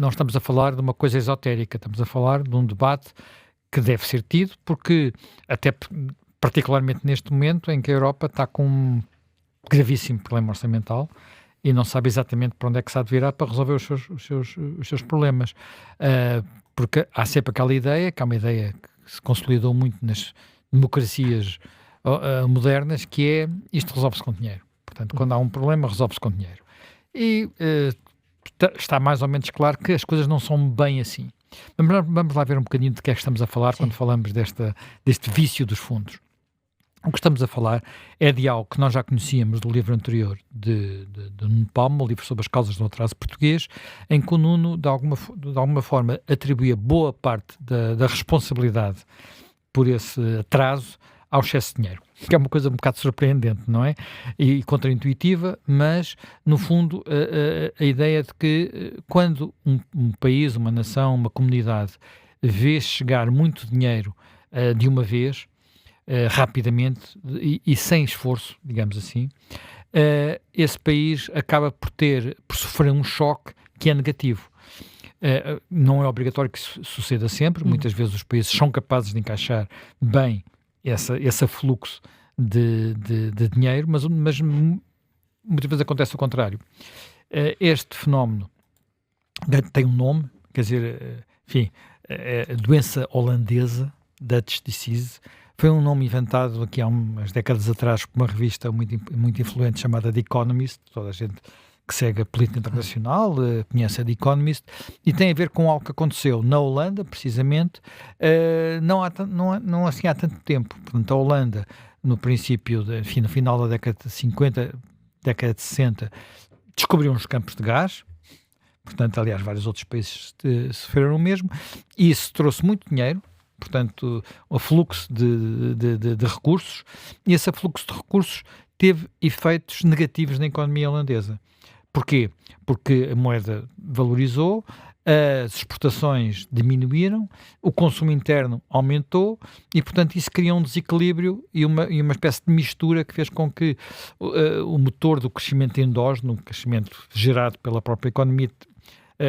não estamos a falar de uma coisa esotérica, estamos a falar de um debate que deve ser tido, porque até particularmente neste momento em que a Europa está com um gravíssimo problema orçamental e não sabe exatamente para onde é que se há de virar para resolver os seus problemas. Porque há sempre aquela ideia, que é uma ideia que se consolidou muito nas democracias modernas, que é isto resolve-se com dinheiro. Portanto, quando há um problema, resolve-se com dinheiro. E está mais ou menos claro que as coisas não são bem assim. Vamos lá ver um bocadinho de que é que estamos a falar quando falamos deste vício dos fundos. O que estamos a falar é de algo que nós já conhecíamos do livro anterior de Nuno Palma, o livro sobre as causas do atraso português, em que o Nuno, de alguma forma, atribuía boa parte da responsabilidade por esse atraso ao excesso de dinheiro, que é uma coisa um bocado surpreendente, não é? E contraintuitiva, mas, no fundo, a ideia de que quando um país, uma nação, uma comunidade vê chegar muito dinheiro de uma vez, rapidamente e sem esforço, digamos assim, esse país acaba por sofrer um choque que é negativo. Não é obrigatório que isso suceda sempre, muitas vezes os países são capazes de encaixar bem esse fluxo de dinheiro, mas muitas vezes acontece o contrário. Este fenómeno tem um nome, quer dizer, enfim, a doença holandesa, Dutch Disease, foi um nome inventado aqui há umas décadas atrás por uma revista muito influente chamada The Economist. Toda a gente que segue a política internacional conhece a The Economist, e tem a ver com algo que aconteceu na Holanda, precisamente, não assim há tanto tempo. Portanto, a Holanda, no final da década de 50, década de 60, descobriu uns campos de gás. Portanto, aliás, vários outros países sofreram o mesmo, e isso trouxe muito dinheiro. Portanto, o fluxo de recursos, e esse fluxo de recursos teve efeitos negativos na economia holandesa. Porquê? Porque a moeda valorizou, as exportações diminuíram, o consumo interno aumentou e, portanto, isso cria um desequilíbrio e uma espécie de mistura que fez com que o motor do crescimento endógeno, o crescimento gerado pela própria economia,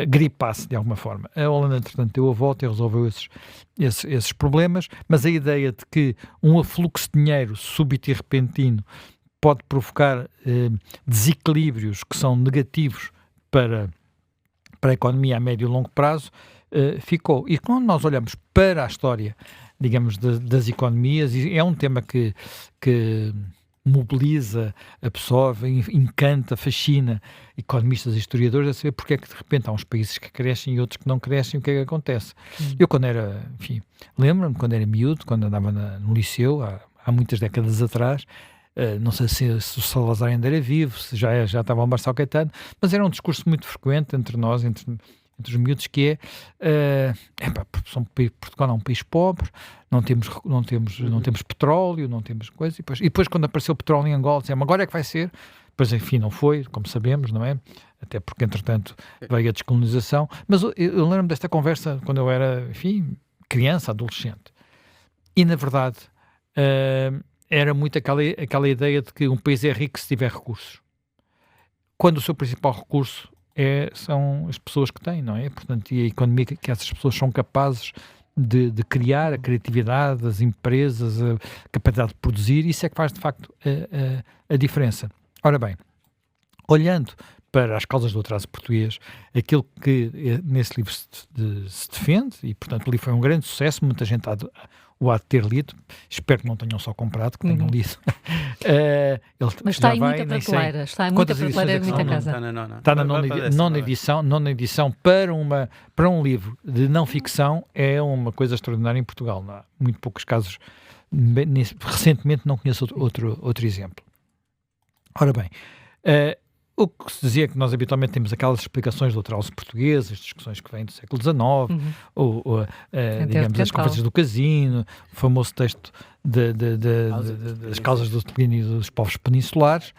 gripasse de alguma forma. A Holanda, entretanto, deu a volta e resolveu esses problemas, mas a ideia de que um afluxo de dinheiro súbito e repentino pode provocar desequilíbrios que são negativos para a economia a médio e longo prazo ficou. E quando nós olhamos para a história, digamos, das economias, e é um tema que mobiliza, absorve, encanta, fascina economistas e historiadores a saber porque é que de repente há uns países que crescem e outros que não crescem, o que é que acontece. Eu quando era, enfim, lembro-me quando era miúdo, quando andava no liceu, há muitas décadas atrás, não sei se o Salazar ainda era vivo, se já estava o Marcelo Caetano, mas era um discurso muito frequente entre nós, entre os miúdos, que Portugal é um país pobre, não temos petróleo, não temos coisa, e depois quando apareceu o petróleo em Angola, dizemos, agora é que vai ser, pois enfim, não foi, como sabemos, não é? Até porque, entretanto, veio a descolonização, mas eu lembro-me desta conversa quando eu era, enfim, criança, adolescente, e na verdade era muito aquela ideia de que um país é rico se tiver recursos, quando o seu principal recurso são as pessoas que têm, não é? Portanto, e a economia que essas pessoas são capazes de criar, a criatividade, as empresas, a capacidade de produzir, isso é que faz de facto a diferença. Ora bem, olhando para as causas do atraso português, aquilo que nesse livro se defende, e portanto o livro foi um grande sucesso, muita gente o há de ter lido, espero que não tenham só comprado, que tenham lido. Mas está em muita prateleira, em muita casa. Está na nona edição para um livro de não ficção, é uma coisa extraordinária em Portugal. Não há muito poucos casos, recentemente não conheço outro exemplo. Ora bem, o que se dizia é que nós habitualmente temos aquelas explicações do atraso português, as discussões que vêm do século XIX, digamos, as conversas do Casino, o famoso texto das causas do declínio dos povos peninsulares.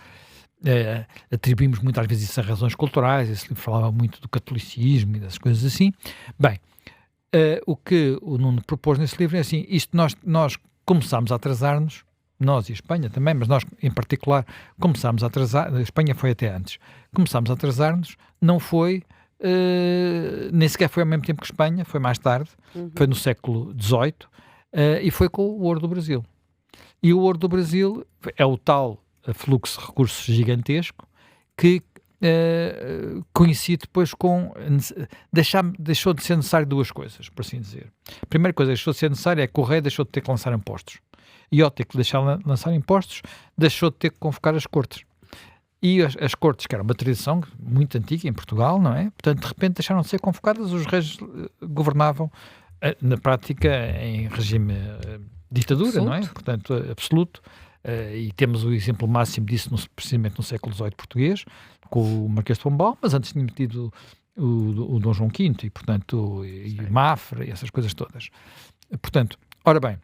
Atribuímos muitas vezes isso a razões culturais, esse livro falava muito do catolicismo e das coisas assim. Bem, o que o Nuno propôs nesse livro é assim, nós começámos a atrasar-nos, nós e a Espanha também, mas nós em particular começámos a atrasar, a Espanha foi até antes, começámos a atrasar-nos, não foi nem sequer foi ao mesmo tempo que Espanha, foi mais tarde, foi no século XVIII, e foi com o ouro do Brasil. E o ouro do Brasil é o tal fluxo de recursos gigantesco que coincide depois com... Deixou de ser necessário duas coisas, por assim dizer. A primeira coisa que deixou de ser necessária é que o rei deixou de ter que lançar impostos. E ao ter que deixar lançar impostos, deixou de ter que convocar as cortes. E as cortes, que era uma tradição muito antiga em Portugal, não é? Portanto, de repente deixaram de ser convocadas, os reis governavam, na prática, em regime ditadura, absoluto. Não é? Portanto, absoluto. E temos o exemplo máximo disso precisamente no século XVIII português, com o Marquês de Pombal, mas antes tinha metido o Dom João V e, portanto, e Mafra e essas coisas todas. Portanto, ora bem,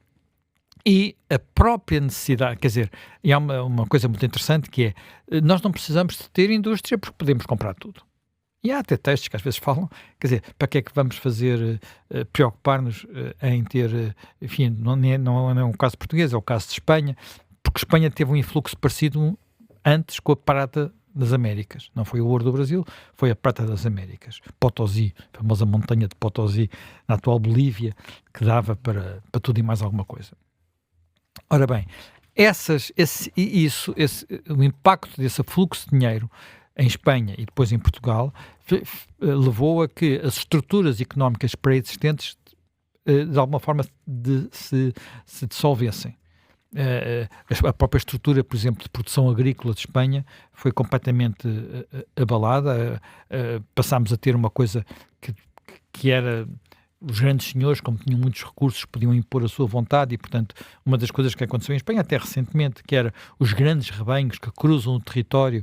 e a própria necessidade, quer dizer, e há uma coisa muito interessante que é, nós não precisamos de ter indústria porque podemos comprar tudo. E há até textos que às vezes falam, quer dizer, para que é que vamos fazer, preocupar-nos em ter, enfim, não é um caso português, é o caso de Espanha, porque Espanha teve um influxo parecido antes com a prata das Américas. Não foi o ouro do Brasil, foi a prata das Américas. Potosí, a famosa montanha de Potosí, na atual Bolívia, que dava para tudo e mais alguma coisa. Ora bem, o impacto desse fluxo de dinheiro em Espanha e depois em Portugal levou a que as estruturas económicas pré-existentes de alguma forma se dissolvessem. A própria estrutura, por exemplo, de produção agrícola de Espanha foi completamente abalada. Passámos a ter uma coisa que era... Os grandes senhores, como tinham muitos recursos, podiam impor a sua vontade e, portanto, uma das coisas que aconteceu em Espanha, até recentemente, que era os grandes rebanhos que cruzam o território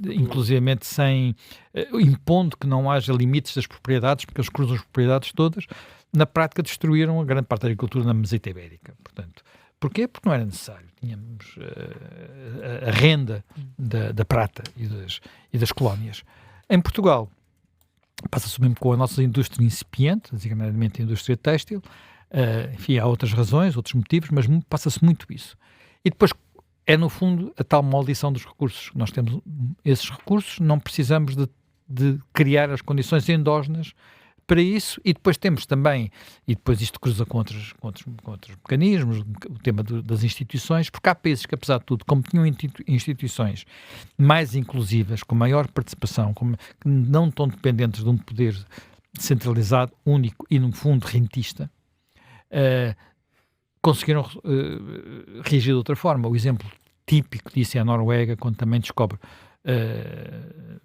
inclusivamente sem impondo que não haja limites das propriedades, porque eles cruzam as propriedades todas, na prática destruíram a grande parte da agricultura na Meseta Ibérica. Portanto, porquê? Porque não era necessário. Tínhamos a renda da prata e das colónias. Em Portugal, passa-se mesmo com a nossa indústria incipiente, designadamente a indústria têxtil, enfim, há outras razões, outros motivos, mas passa-se muito isso. E depois é, no fundo, a tal maldição dos recursos. Nós temos esses recursos, não precisamos de criar as condições endógenas para isso, e depois temos também, e depois isto cruza com outros mecanismos, o tema das instituições, porque há países que, apesar de tudo, como tinham instituições mais inclusivas, com maior participação, que não tão dependentes de um poder centralizado, único e, no fundo, rentista, conseguiram reagir de outra forma. O exemplo típico disso é a Noruega, quando também descobre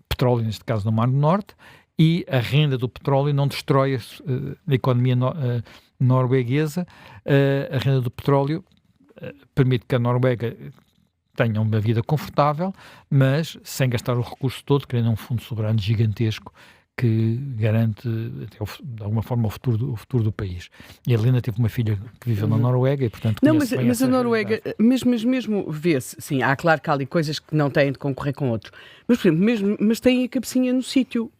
petróleo, neste caso no Mar do Norte, e a renda do petróleo não destrói a economia norueguesa. A renda do petróleo permite que a Noruega tenha uma vida confortável, mas sem gastar o recurso todo, criando um fundo soberano gigantesco que garante, de alguma forma, o futuro do país. E a Helena teve uma filha que viveu na Noruega e, portanto, não, mas a Noruega, mesmo vê-se, sim, claro que há ali coisas que não têm de concorrer com outros, mas, por exemplo, mas têm a cabecinha no sítio.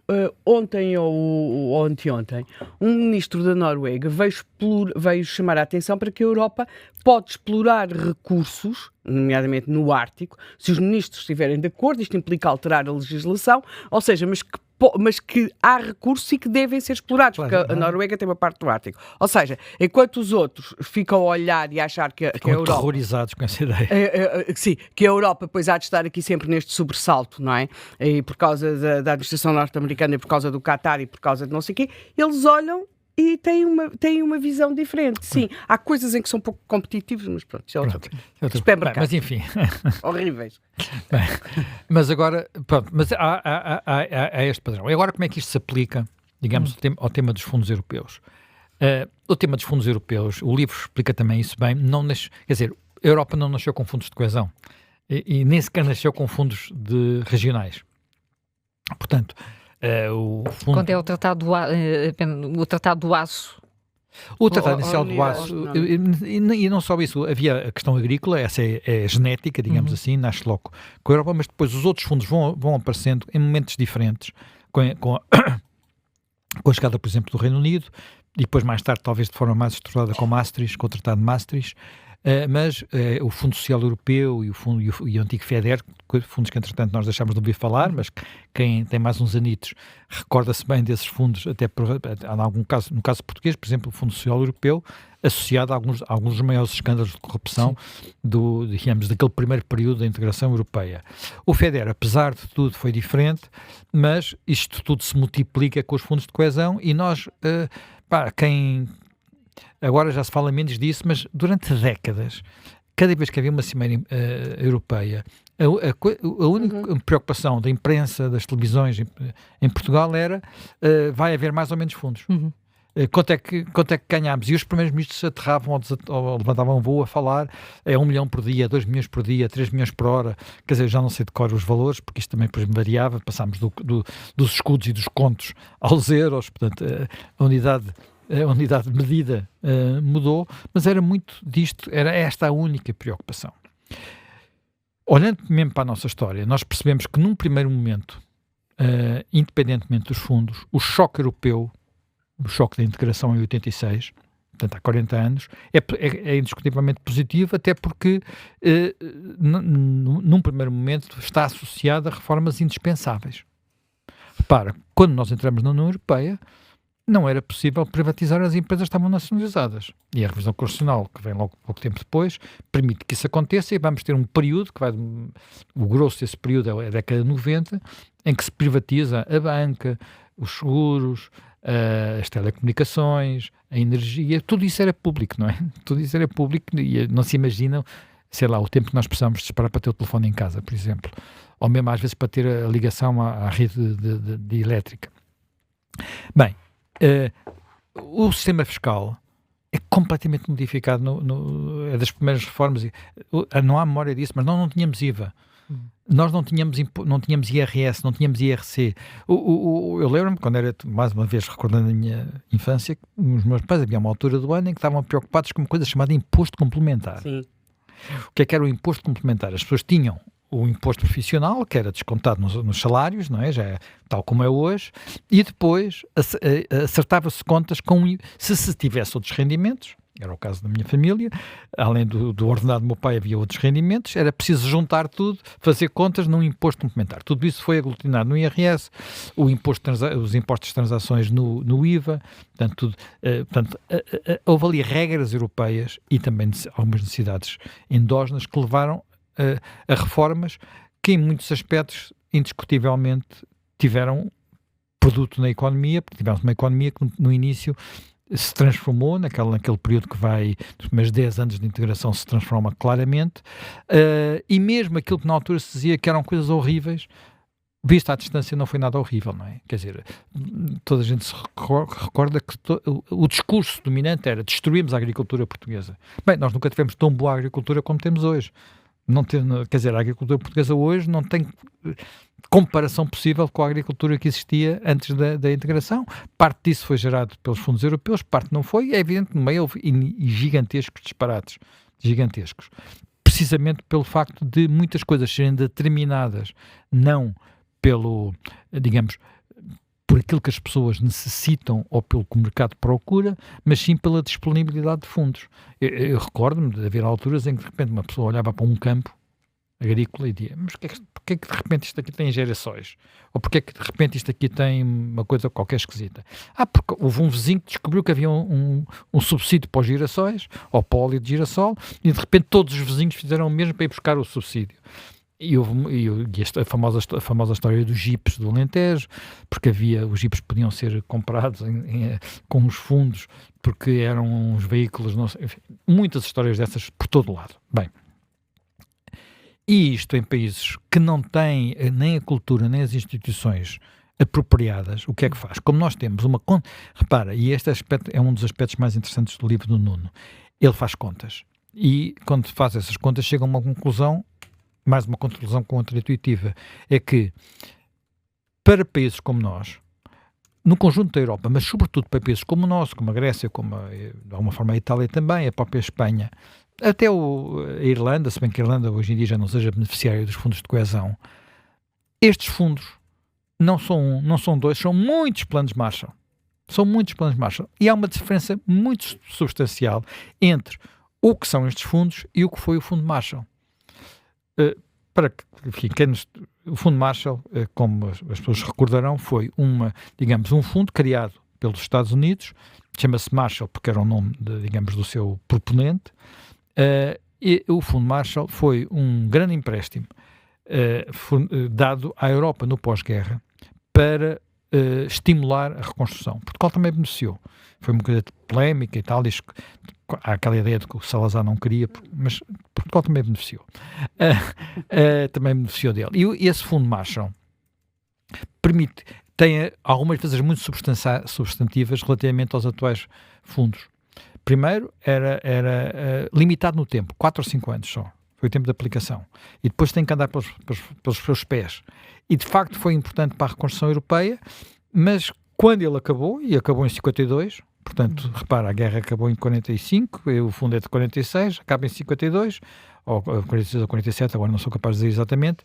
Ontem ou anteontem, um ministro da Noruega veio chamar a atenção para que a Europa pode explorar recursos, nomeadamente no Ártico, se os ministros estiverem de acordo. Isto implica alterar a legislação, ou seja, mas que há recursos e que devem ser explorados, porque a Noruega tem uma parte do Ártico. Ou seja, enquanto os outros ficam a olhar e a achar que a Europa... terrorizados com essa ideia. Sim, que a Europa depois há de estar aqui sempre neste sobressalto, não é? E por causa da administração norte-americana, e por causa do Qatar e por causa de não sei o quê, eles olham e têm uma visão diferente. Sim, há coisas em que são pouco competitivos, mas pronto, isso é outro supermercado. Mas enfim. Horríveis. Bem, mas agora, pronto, mas há este padrão. E agora como é que isto se aplica, digamos, ao tema dos fundos europeus? O tema dos fundos europeus, o livro explica também isso bem, quer dizer, a Europa não nasceu com fundos de coesão e nem sequer nasceu com fundos regionais. Portanto, quando é o Tratado do Aço. O Tratado Inicial do Aço, e não só isso, havia a questão agrícola, essa é genética, digamos assim, nasce logo com a Europa, mas depois os outros fundos vão aparecendo em momentos diferentes, com a chegada, por exemplo, do Reino Unido, e depois mais tarde talvez de forma mais estruturada com o Tratado de Maastricht, mas o Fundo Social Europeu e o antigo FEDER, fundos que entretanto nós deixámos de ouvir falar, mas quem tem mais uns anitos recorda-se bem desses fundos, até em algum caso, no caso português, por exemplo, o Fundo Social Europeu, associado a alguns dos maiores escândalos de corrupção daquele primeiro período da integração europeia. O FEDER, apesar de tudo, foi diferente, mas isto tudo se multiplica com os fundos de coesão e nós, agora já se fala menos disso, mas durante décadas, cada vez que havia uma cimeira europeia, a única preocupação da imprensa, das televisões em Portugal era vai haver mais ou menos fundos. Quanto é que ganhámos? E os primeiros ministros aterravam ou levantavam voo a falar 1 milhão por dia, 2 milhões por dia, 3 milhões por hora. Quer dizer, já não sei de cor os valores, porque isto também depois variava. Passámos dos escudos e dos contos aos euros, portanto, a unidade de medida mudou, mas era muito disto, era esta a única preocupação. Olhando mesmo para a nossa história, nós percebemos que num primeiro momento, independentemente dos fundos, o choque europeu, o choque da integração em 86, portanto há 40 anos, é indiscutivelmente positivo, até porque num primeiro momento está associado a reformas indispensáveis. Repara, quando nós entramos na União Europeia, não era possível privatizar as empresas que estavam nacionalizadas. E a revisão constitucional, que vem logo pouco tempo depois, permite que isso aconteça e vamos ter um período, o grosso desse período é a década de 90, em que se privatiza a banca, os seguros, as telecomunicações, a energia, tudo isso era público, não é? Tudo isso era público e não se imaginam, sei lá, o tempo que nós precisamos de esperar para ter o telefone em casa, por exemplo. Ou mesmo às vezes para ter a ligação à rede de elétrica. Bem, o sistema fiscal é completamente modificado, é das primeiras reformas, não há memória disso, mas nós não tínhamos IVA, nós não tínhamos IRS, não tínhamos IRC. Eu lembro-me, quando era, mais uma vez recordando a minha infância, os meus pais, havia uma altura do ano em que estavam preocupados com uma coisa chamada imposto complementar. Sim. O que era o imposto complementar? As pessoas tinham o imposto profissional, que era descontado nos salários, não é? Já é tal como é hoje, e depois acertava-se contas se tivesse outros rendimentos, era o caso da minha família, além do ordenado do meu pai havia outros rendimentos, era preciso juntar tudo, fazer contas num imposto complementar. Tudo isso foi aglutinado no IRS, os impostos de transações no IVA, portanto, houve ali regras europeias e também algumas necessidades endógenas que levaram a reformas que em muitos aspectos indiscutivelmente tiveram produto na economia, porque tivemos uma economia que no início se transformou, naquele período que vai, nos primeiros 10 anos de integração se transforma claramente, e mesmo aquilo que na altura se dizia que eram coisas horríveis, visto à distância não foi nada horrível, não é? Quer dizer, toda a gente se recorda que o discurso dominante era destruímos a agricultura portuguesa. Bem, nós nunca tivemos tão boa agricultura como temos hoje. Quer dizer, a agricultura portuguesa hoje não tem comparação possível com a agricultura que existia antes da integração. Parte disso foi gerado pelos fundos europeus, parte não foi. É evidente que no meio houve gigantescos disparates, gigantescos. Precisamente pelo facto de muitas coisas serem determinadas não por aquilo que as pessoas necessitam ou pelo que o mercado procura, mas sim pela disponibilidade de fundos. Eu recordo-me de haver alturas em que de repente uma pessoa olhava para um campo agrícola e dizia, mas porquê é que de repente isto aqui tem girassóis? Ou porquê é que de repente isto aqui tem uma coisa qualquer esquisita? Porque houve um vizinho que descobriu que havia um subsídio para os girassóis, ou para o óleo de girassol, e de repente todos os vizinhos fizeram o mesmo para ir buscar o subsídio. E a famosa história dos jipes do Alentejo, porque os jipes podiam ser comprados com os fundos, porque eram uns veículos, não sei, enfim, muitas histórias dessas por todo lado. Bem, e isto em países que não têm nem a cultura, nem as instituições apropriadas, o que é que faz? Como nós temos uma conta, repara, e este aspecto é um dos aspectos mais interessantes do livro do Nuno, ele faz contas, e quando faz essas contas chega a uma conclusão, mais uma conclusão contra-intuitiva, é que para países como nós, no conjunto da Europa, mas sobretudo para países como o nosso, como a Grécia, como de alguma forma a Itália também, a própria Espanha, até a Irlanda, se bem que a Irlanda hoje em dia já não seja beneficiária dos fundos de coesão, estes fundos não são dois, são muitos planos Marshall. São muitos planos Marshall. E há uma diferença muito substancial entre o que são estes fundos e o que foi o Fundo Marshall. Enfim, o Fundo Marshall, como as pessoas recordarão, foi um fundo criado pelos Estados Unidos, chama-se Marshall porque era o nome, do seu proponente, e o Fundo Marshall foi um grande empréstimo dado à Europa no pós-guerra para estimular a reconstrução. Portugal também beneficiou. Foi uma coisa polémica e tal, há aquela ideia de que o Salazar não queria, mas Portugal também beneficiou. Também beneficiou dele. E esse Fundo Marshall tem algumas vezes muito substantivas relativamente aos atuais fundos. Primeiro, era limitado no tempo, 4 ou 5 anos só. Foi o tempo de aplicação. E depois tem que andar pelos seus pés. E, de facto, foi importante para a reconstrução europeia, mas quando ele acabou, e acabou em 52, portanto, repara, a guerra acabou em 45, o fundo é de 46, acaba em 52, ou 46 ou 47, agora não sou capaz de dizer exatamente,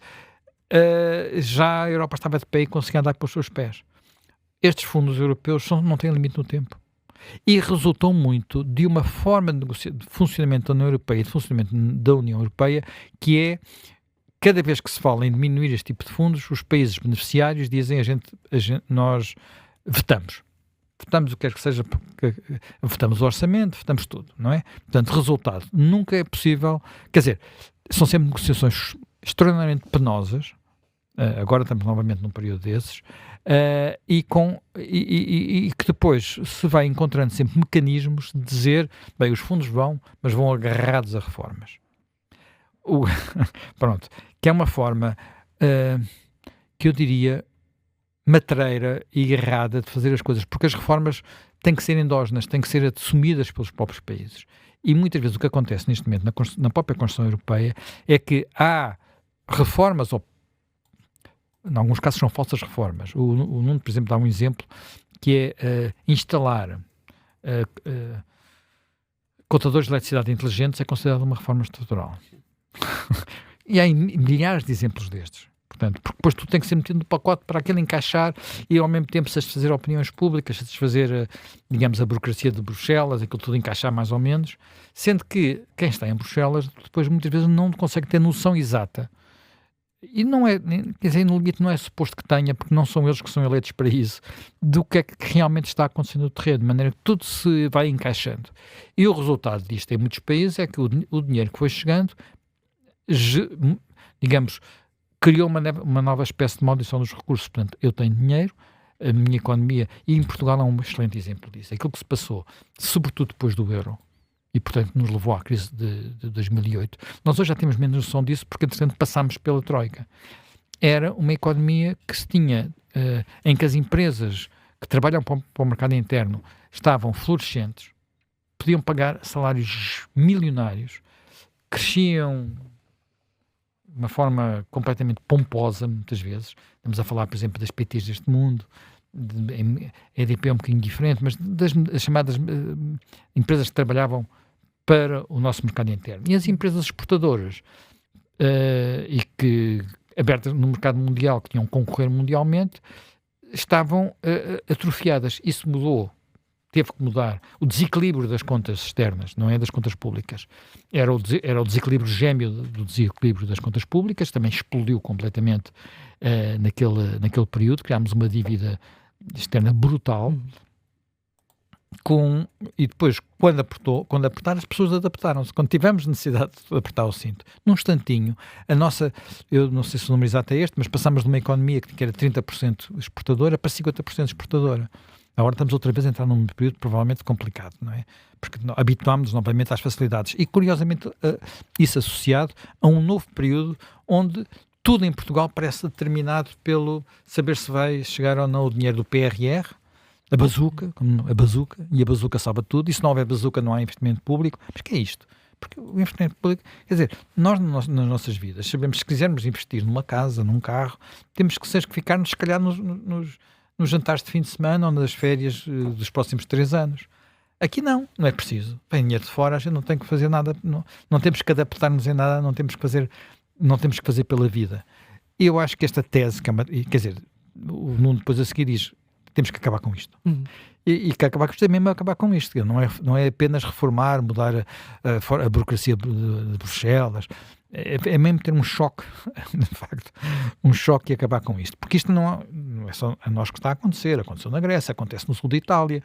já a Europa estava de pé e conseguia andar pelos seus pés. Estes fundos europeus não têm limite no tempo. E resultou muito de uma forma de funcionamento da União Europeia e de funcionamento da União Europeia, que é, cada vez que se fala em diminuir este tipo de fundos, os países beneficiários dizem nós vetamos o que quer que seja, vetamos o orçamento, vetamos tudo, não é? Portanto, resultado, nunca é possível, quer dizer, são sempre negociações extraordinariamente penosas, agora estamos novamente num período desses, e que depois se vai encontrando sempre mecanismos de dizer, bem, os fundos mas vão agarrados a reformas. Pronto, que é uma forma que eu diria matreira e errada de fazer as coisas, porque as reformas têm que ser endógenas, têm que ser assumidas pelos próprios países. E muitas vezes o que acontece neste momento na própria Constituição Europeia é que há reformas, ou em alguns casos são falsas reformas. O Nuno, por exemplo, dá um exemplo que é instalar contadores de eletricidade inteligentes é considerado uma reforma estrutural. E há milhares de exemplos destes. Portanto, porque depois tudo tem que ser metido no pacote para aquele encaixar e ao mesmo tempo satisfazer opiniões públicas, satisfazer, digamos, a burocracia de Bruxelas, aquilo tudo encaixar mais ou menos, sendo que quem está em Bruxelas depois muitas vezes não consegue ter noção exata. E não é, quer dizer, no limite não é suposto que tenha, porque não são eles que são eleitos para isso, do que é que realmente está acontecendo no terreno, de maneira que tudo se vai encaixando. E o resultado disto em muitos países é que o dinheiro que foi chegando, digamos, criou uma nova espécie de maldição dos recursos. Portanto, eu tenho dinheiro, a minha economia, e em Portugal é um excelente exemplo disso. Aquilo que se passou, sobretudo depois do euro, e portanto nos levou à crise de 2008. Nós hoje já temos menos noção disso porque, entretanto, passámos pela Troika. Era uma economia que se tinha, em que as empresas que trabalham para o mercado interno estavam florescentes, podiam pagar salários milionários, cresciam de uma forma completamente pomposa, muitas vezes. Estamos a falar, por exemplo, das PTs deste mundo, a EDP é um bocadinho diferente, mas das chamadas empresas que trabalhavam para o nosso mercado interno. E as empresas exportadoras, e que, abertas no mercado mundial, que tinham que concorrer mundialmente, estavam atrofiadas. Isso mudou. Teve que mudar. O desequilíbrio das contas externas, não é das contas públicas. Era o desequilíbrio gêmeo do desequilíbrio das contas públicas, também explodiu completamente naquele período. Criámos uma dívida externa brutal, e depois, quando apertaram, as pessoas adaptaram-se. Quando tivemos necessidade de apertar o cinto, num instantinho, eu não sei se o número exato é este, mas passámos de uma economia que era 30% exportadora para 50% exportadora. Agora estamos outra vez a entrar num período provavelmente complicado, não é? Porque habituámos-nos novamente às facilidades. E, curiosamente, isso associado a um novo período onde tudo em Portugal parece determinado pelo saber se vai chegar ou não o dinheiro do PRR, a bazuca, e a bazuca salva tudo, e se não houver bazuca não há investimento público. Mas que é isto? Porque o investimento público, quer dizer, nós nas nossas vidas sabemos que se quisermos investir numa casa, num carro, temos que ficar-nos, se calhar, nos jantares de fim de semana ou nas férias dos próximos 3 anos. Aqui não é preciso. Vem dinheiro de fora, a gente não tem que fazer nada, não temos que adaptar-nos em nada, não temos que fazer pela vida. E eu acho que esta tese, quer dizer, o Nuno depois a seguir diz, temos que acabar com isto. E que acabar com isto é mesmo acabar com isto. Não é apenas reformar, mudar a burocracia de Bruxelas. É mesmo ter um choque, de facto, um choque e acabar com isto. Porque isto não é só a nós que está a acontecer. Aconteceu na Grécia, acontece no sul de Itália.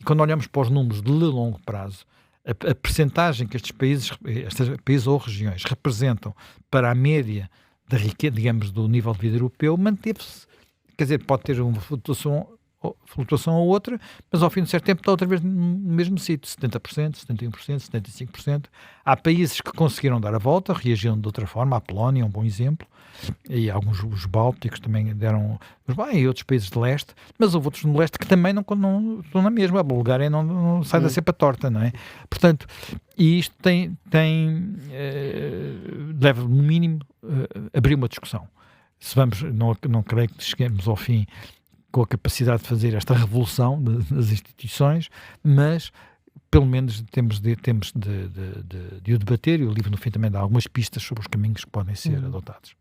E quando olhamos para os números de longo prazo, a percentagem que estes países ou regiões representam para a média da riqueza, digamos, do nível de vida europeu, manteve-se. Quer dizer, pode ter uma flutuação ou outra, mas ao fim de certo tempo está outra vez no mesmo sítio, 70%, 71%, 75%. Há países que conseguiram dar a volta, reagiram de outra forma, a Polónia é um bom exemplo, e alguns os bálticos também deram, e outros países de leste, mas houve outros no leste que também não estão na mesma, a Bulgária não sai da cepa torta, não é? Portanto, e isto deve no mínimo abrir uma discussão. Se vamos, não creio que cheguemos ao fim com a capacidade de fazer esta revolução das instituições, mas pelo menos temos de o debater, e o livro no fim também dá algumas pistas sobre os caminhos que podem ser adotados.